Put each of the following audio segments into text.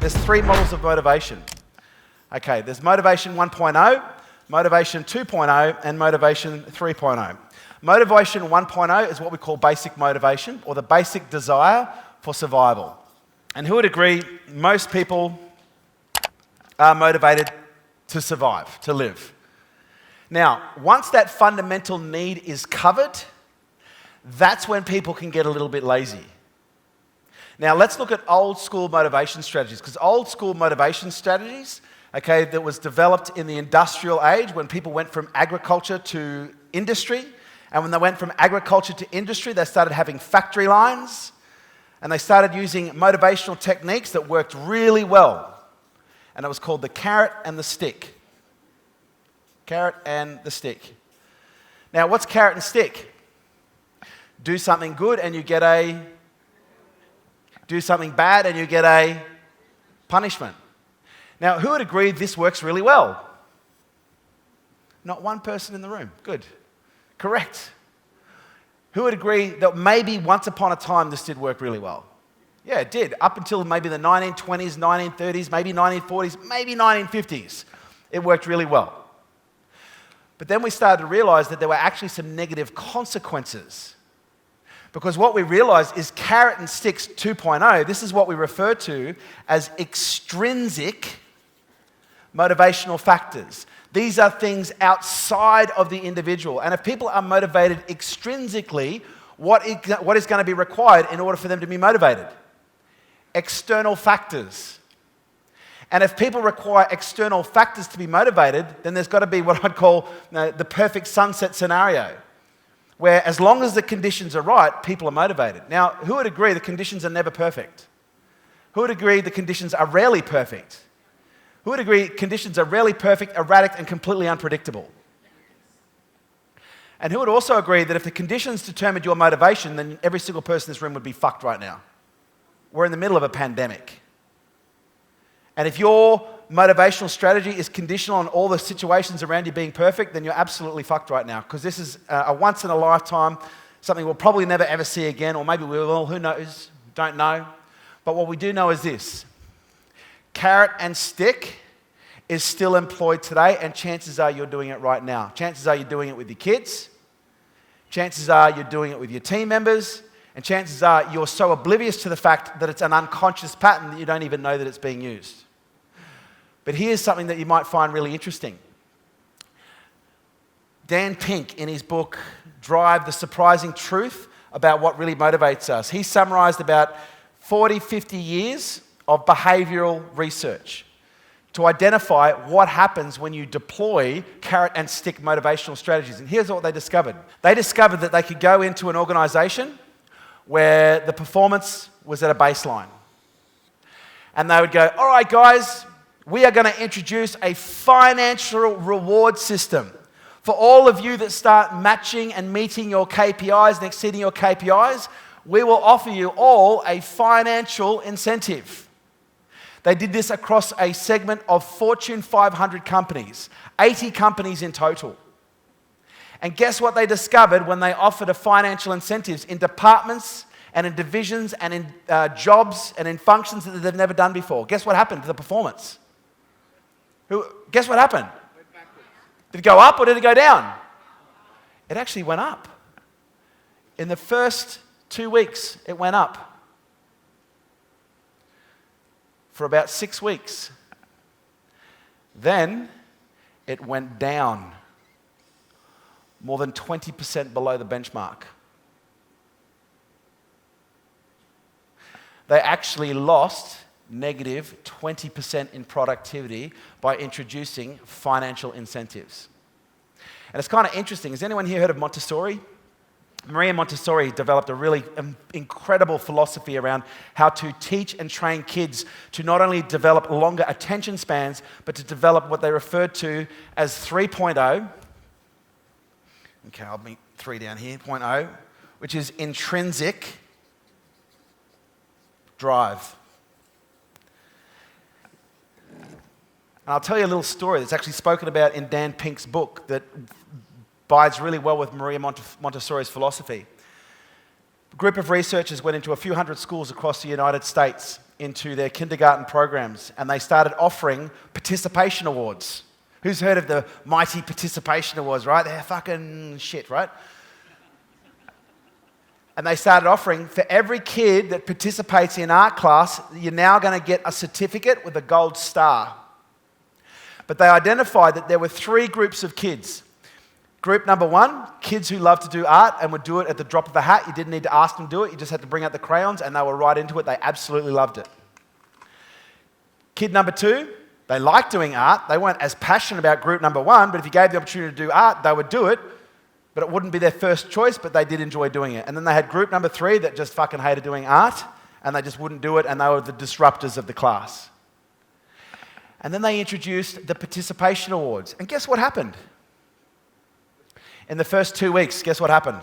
there's three models of motivation. Okay, there's motivation 1.0, motivation 2.0, and motivation 3.0. Motivation 1.0 is what we call basic motivation, or the basic desire for survival. And who would agree, most people are motivated to survive, to live. Now, once that fundamental need is covered, that's when people can get a little bit lazy. Now, let's look at old school motivation strategies, because old school motivation strategies, okay, that was developed in the industrial age when people went from agriculture to industry, and when they went from agriculture to industry, they started having factory lines, and they started using motivational techniques that worked really well. And it was called the carrot and the stick. Carrot and the stick. Now, what's carrot and stick? Do something good and you get a... Do something bad and you get a punishment. Now, who would agree this works really well? Not one person in the room. Good. Correct. Who would agree that maybe once upon a time this did work really well? Yeah, it did. Up until maybe the 1920s, 1930s, maybe 1940s, maybe 1950s. It worked really well. But then we started to realize that there were actually some negative consequences. Because what we realized is carrot and sticks 2.0, this is what we refer to as extrinsic motivational factors. These are things outside of the individual. And if people are motivated extrinsically, what is going to be required in order for them to be motivated? External factors. And if people require external factors to be motivated, then there's got to be what I'd call the perfect sunset scenario, where as long as the conditions are right, people are motivated. Now, who would agree the conditions are never perfect? Who would agree the conditions are rarely perfect? Who would agree conditions are rarely perfect, erratic, and completely unpredictable? And who would also agree that if the conditions determined your motivation, then every single person in this room would be fucked right now? We're in the middle of a pandemic. And if your motivational strategy is conditional on all the situations around you being perfect, then you're absolutely fucked right now. Because this is a once in a lifetime, something we'll probably never ever see again, or maybe we will, who knows, don't know. But what we do know is this: carrot and stick is still employed today, and chances are you're doing it right now. Chances are you're doing it with your kids. Chances are you're doing it with your team members. And chances are you're so oblivious to the fact that it's an unconscious pattern that you don't even know that it's being used. But here's something that you might find really interesting. Dan Pink, in his book, Drive, The Surprising Truth About What Really Motivates Us, he summarized about 40, 50 years of behavioral research to identify what happens when you deploy carrot and stick motivational strategies. And here's what they discovered. They discovered that they could go into an organization where the performance was at a baseline. And they would go, all right, guys, we are going to introduce a financial reward system for all of you that start matching and meeting your KPIs and exceeding your KPIs. We will offer you all a financial incentive. They did this across a segment of Fortune 500 companies, 80 companies in total. And guess what they discovered when they offered a financial incentives in departments and in divisions and in jobs and in functions that they've never done before? Guess what happened to the performance? Guess what happened? Did it go up or did it go down? It actually went up. In the first 2 weeks, it went up. For about 6 weeks. Then it went down. More than 20% below the benchmark. They actually lost negative 20% in productivity by introducing financial incentives. And it's kind of interesting. Has anyone here heard of Montessori? Maria Montessori developed a really incredible philosophy around how to teach and train kids to not only develop longer attention spans, but to develop what they referred to as 3.0. Okay, I'll meet 3 down here, 0.0, which is intrinsic drive. And I'll tell you a little story that's actually spoken about in Dan Pink's book that bides really well with Maria Montessori's philosophy. A group of researchers went into a few hundred schools across the United States, into their kindergarten programs and they started offering participation awards. Who's heard of the mighty participation awards, right? They're fucking shit, right? And they started offering, for every kid that participates in art class, you're now going to get a certificate with a gold star. But they identified that there were three groups of kids. Group number one, kids who love to do art and would do it at the drop of a hat. You didn't need to ask them to do it. You just had to bring out the crayons and they were right into it. They absolutely loved it. Kid number two, they liked doing art. They weren't as passionate about group number one, but if you gave the opportunity to do art, they would do it. But it wouldn't be their first choice, but they did enjoy doing it. And then they had group number three that just fucking hated doing art and they just wouldn't do it and they were the disruptors of the class. And then they introduced the participation awards. And guess what happened? In the first 2 weeks, guess what happened?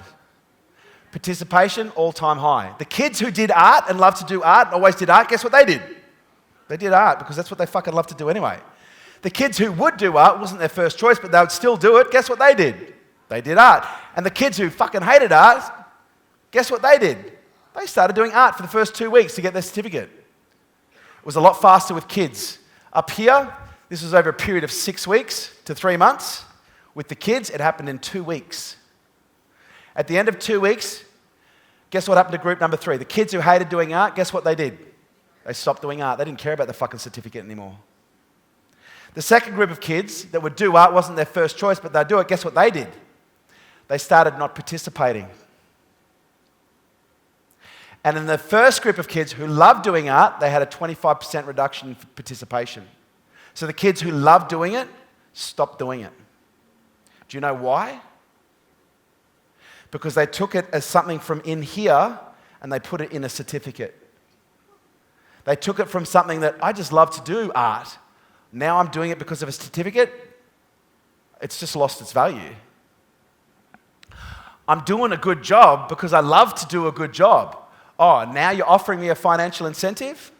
Participation, all-time high. The kids who did art and loved to do art and always did art, guess what they did? They did art because that's what they fucking love to do anyway. The kids who would do art, wasn't their first choice, but they would still do it, guess what they did? They did art. And the kids who fucking hated art, guess what they did? They started doing art for the first 2 weeks to get their certificate. It was a lot faster with kids. Up here, this was over a period of 6 weeks to 3 months. With the kids, it happened in 2 weeks. At the end of 2 weeks, guess what happened to group number three? The kids who hated doing art, guess what they did? They stopped doing art. They didn't care about the fucking certificate anymore. The second group of kids that would do art wasn't their first choice, but they'd do it. Guess what they did? They started not participating. And in the first group of kids who loved doing art, they had a 25% reduction in participation. So the kids who loved doing it stopped doing it. Do you know why? Because they took it as something from in here and they put it in a certificate. They took it from something that I just love to do art. Now I'm doing it because of a certificate. It's just lost its value. I'm doing a good job because I love to do a good job. Oh, now you're offering me a financial incentive?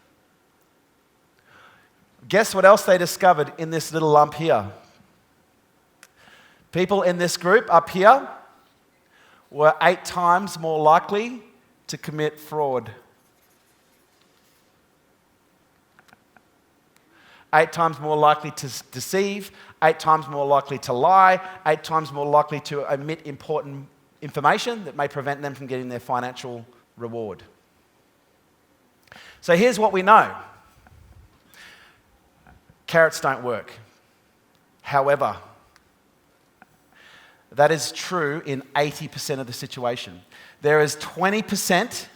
Guess what else they discovered in this little lump here? People in this group up here were 8 times more likely to commit fraud. 8 times more likely to deceive, 8 times more likely to lie, 8 times more likely to omit important information that may prevent them from getting their financial reward. So here's what we know. Carrots don't work. However, that is true in 80% of the situation. There is 20%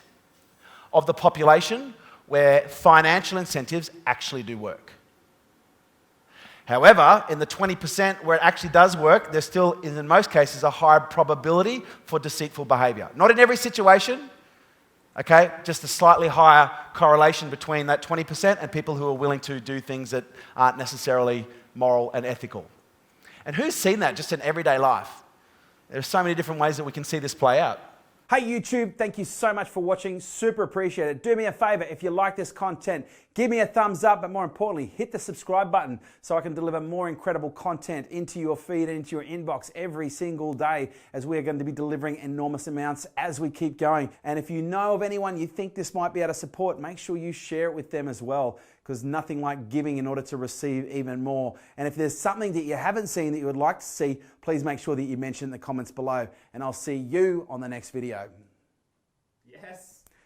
of the population where financial incentives actually do work. However, in the 20% where it actually does work, there still is, in most cases, a higher probability for deceitful behavior. Not in every situation, okay? Just a slightly higher correlation between that 20% and people who are willing to do things that aren't necessarily moral and ethical. And who's seen that just in everyday life? There's so many different ways that we can see this play out. Hey YouTube, thank you so much for watching. Super appreciate it. Do me a favor, if you like this content, give me a thumbs up, but more importantly, hit the subscribe button so I can deliver more incredible content into your feed and into your inbox every single day, as we are going to be delivering enormous amounts as we keep going. And if you know of anyone you think this might be able to support, make sure you share it with them as well, because nothing like giving in order to receive even more. And if there's something that you haven't seen that you would like to see, please make sure that you mention in the comments below. And I'll see you on the next video. Yes.